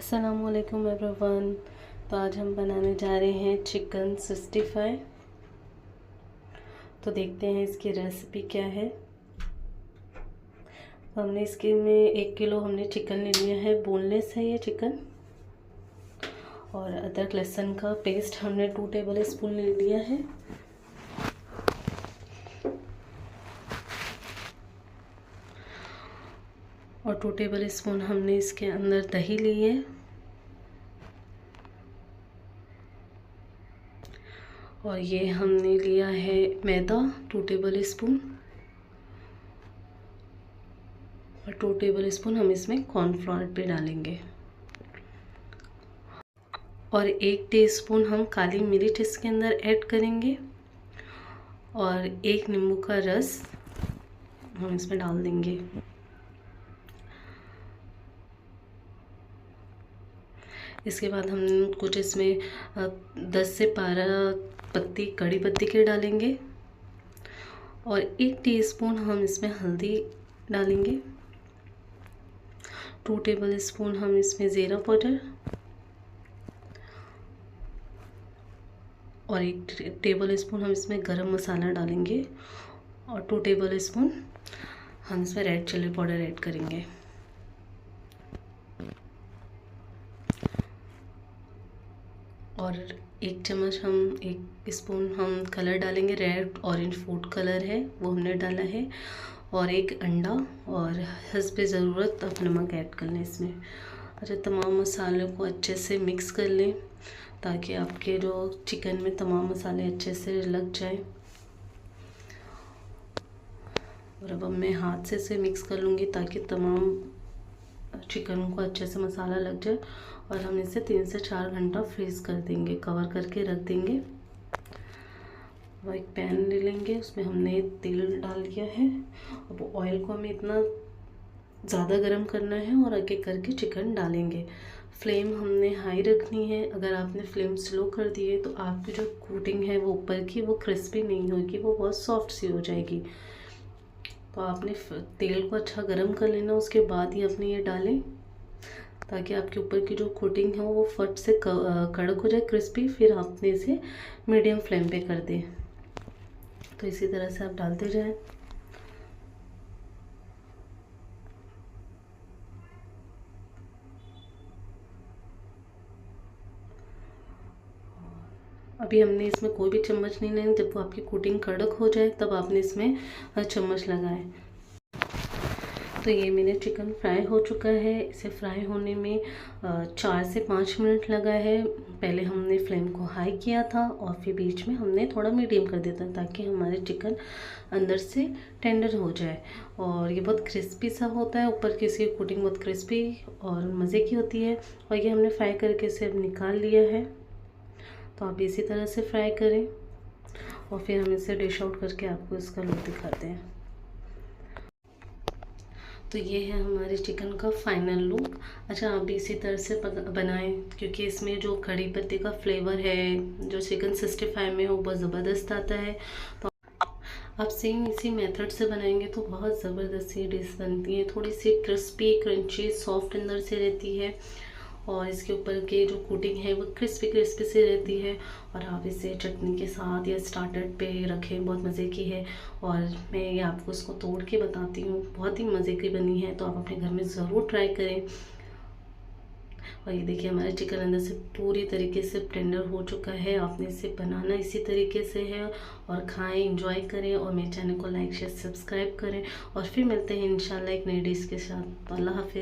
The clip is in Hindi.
अस्सलामुअलैकुम एवरीवन। तो आज हम बनाने जा रहे हैं चिकन 65। तो देखते हैं इसकी रेसिपी क्या है। तो हमने इसके में 1 किलो हमने चिकन ले लिया है, बोनलेस है ये चिकन। और अदरक लहसुन का पेस्ट हमने 2 टेबल स्पून ले लिया है। और 2 टेबल स्पून हमने इसके अंदर दही ली है। और ये हमने लिया है मैदा 2 टेबल स्पून। और 2 टेबल स्पून हम इसमें कॉर्नफ्लोर भी डालेंगे। और 1 टीस्पून हम काली मिर्च इसके अंदर ऐड करेंगे। और 1 नींबू का रस हम इसमें डाल देंगे। इसके बाद हम कुछ इसमें 10 से 12 पत्ती कड़ी पत्ती के डालेंगे। और 1 टीस्पून हम इसमें हल्दी डालेंगे। 2 टेबल स्पून हम इसमें ज़ीरा पाउडर। और 1 टेबल स्पून हम इसमें गरम मसाला डालेंगे। और 2 टेबल स्पून हम इसमें रेड चिली पाउडर ऐड करेंगे। और 1 चम्मच हम 1 स्पून हम कलर डालेंगे, रेड ऑरेंज फूड कलर है वो हमने डाला है। और 1 अंडा। और हस्ब ज़रूरत आप नमक ऐड कर लें इसमें। अच्छा, तमाम मसालों को अच्छे से मिक्स कर लें ताकि आपके जो चिकन में तमाम मसाले अच्छे से लग जाए। और अब मैं हाथ से इसे मिक्स कर लूँगी ताकि तमाम चिकन को अच्छे से मसाला लग जाए। और हम इसे 3 से 4 घंटा फ्रीज कर देंगे, कवर करके रख देंगे। और एक पैन ले लेंगे, उसमें हमने तेल डाल दिया है। अब ऑयल को हमें इतना ज़्यादा गर्म करना है और आगे करके चिकन डालेंगे। फ्लेम हमने हाई रखनी है। अगर आपने फ्लेम स्लो कर दी है तो आपकी जो कोटिंग है वो ऊपर की वो क्रिस्पी नहीं होगी, वो बहुत सॉफ्ट सी हो जाएगी। तो आपने तेल को अच्छा गर्म कर लेना, उसके बाद ही अपने ये डालें ताकि आपके ऊपर की जो कोटिंग है वो फट से कड़क हो जाए, क्रिस्पी। फिर आपने इसे मीडियम फ्लेम पे कर दें। तो इसी तरह से आप डालते जाएं। अभी हमने इसमें कोई भी चम्मच नहीं लेना। जब वो आपकी कोटिंग कड़क हो जाए तब आपने इसमें चम्मच लगाएं। तो ये मेरे चिकन फ्राई हो चुका है। इसे फ्राई होने में 4 से 5 मिनट लगा है। पहले हमने फ्लेम को हाई किया था और फिर बीच में हमने थोड़ा मीडियम कर दिया था ताकि हमारे चिकन अंदर से टेंडर हो जाए। और ये बहुत क्रिस्पी सा होता है, ऊपर की इसकी कोटिंग बहुत क्रिस्पी और मज़े की होती है। और ये हमने फ्राई करके इसे अब निकाल लिया है। तो आप इसी तरह से फ्राई करें और फिर हम इसे डिश आउट करके आपको इसका लुक दिखाते हैं। तो ये है हमारे चिकन का फाइनल लुक। अच्छा, आप भी इसी तरह से बनाएं क्योंकि इसमें जो कड़ी पत्ते का फ्लेवर है जो चिकन 65 में हो बहुत ज़बरदस्त आता है। तो आप सेम इसी मेथड से बनाएंगे तो बहुत ज़बरदस्त सी डिश बनती है। थोड़ी सी क्रिस्पी क्रंची सॉफ्ट अंदर से रहती है और इसके ऊपर के जो कोटिंग है वो क्रिस्पी क्रिस्पी से रहती है। और आप इसे चटनी के साथ या स्टार्टर पे रखें, बहुत मज़े की है। और मैं ये आपको इसको तोड़ के बताती हूँ, बहुत ही मज़े की बनी है। तो आप अपने घर में ज़रूर ट्राई करें। और ये देखिए हमारा चिकन अंदर से पूरी तरीके से टेंडर हो चुका है। आपने इसे बनाना इसी तरीके से है और खाएं, इंजॉय करें। और मेरे चैनल को लाइक शेयर सब्सक्राइब करें। और फिर मिलते हैं इंशाल्लाह एक नई डिश के साथ। अल्लाह हाफिज़।